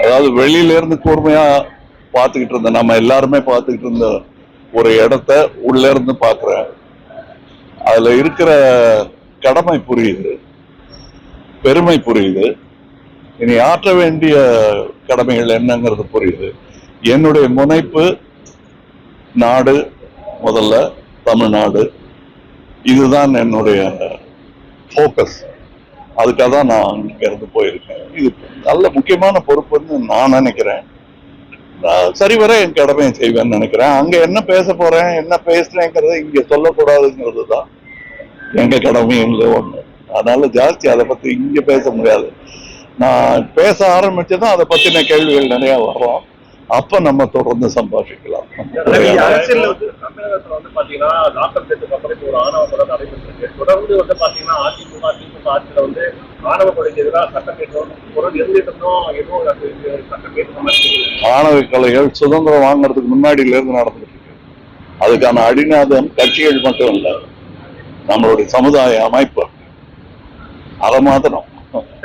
அதாவது வெளியில இருந்து கூர்மையா பார்த்துக்கிட்டு இருந்த நம்ம எல்லாருமே பார்த்துக்கிட்டு இருந்த ஒரு இடத்த உள்ள இருந்து பார்க்கிறேன். அதுல இருக்கிற கடமை புரியுது, பெருமை புரியுது, இனி ஆற்ற வேண்டிய கடமைகள் என்னங்கிறது புரியுது. என்னுடைய முனைப்பு நாடு, முதல்ல தமிழ்நாடு, இதுதான் என்னுடைய போக்கஸ். அதுக்காக தான் நான் இங்க இருந்து போயிருக்கேன். இது நல்ல முக்கியமான பொறுப்புன்னு நான் நினைக்கிறேன். சரிவர என் கடமையை செய்வேன்னு நினைக்கிறேன். அங்க என்ன பேச போறேன், என்ன பேசுறேங்கிறத இங்க சொல்லக்கூடாதுங்கிறது தான் எங்க கடமையும் இல்லை ஒண்ணு. அதனால ஜாஸ்தி அதை பத்தி இங்க பேச முடியாது. நான் பேச ஆரம்பிச்சதும் அதை பத்தின கேள்விகள் நிறைய வரும். அப்ப நம்ம தொடர்ந்து சம்பாஷிக்கலாம். அரசியல் தமிழகத்துல பாத்தீங்கன்னா ஒரு ஆணவ கொலை நடைபெற்றிருக்கு. தொடர்ந்து பாத்தீங்கன்னா அதிமுக திமுக ஆட்சியில ஆணவ கொலைக்கு எதிராக சட்டம் ஆணவ கொலைகள் சுதந்திரம் வாங்கறதுக்கு முன்னாடியில இருந்து நடந்துட்டு இருக்கு. அதுக்கான அடிநாதம் கட்சிகள் மட்டும் இல்ல, நம்மளுடைய சமுதாய அமைப்பு. அதை மாத்திரம்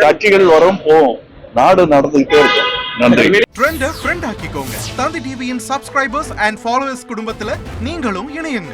கட்சிகள் வரும் போகும், நாடு நடந்துகிட்டே இருக்கும். நன்றி. ஃப்ரெண்ட் ஆக்கிக்கோங்க. தந்தி டிவியின் சப்ஸ்கிரைபர்ஸ் அண்ட் ஃபாலோவர்ஸ் குடும்பத்துல நீங்களும் இணையுங்க.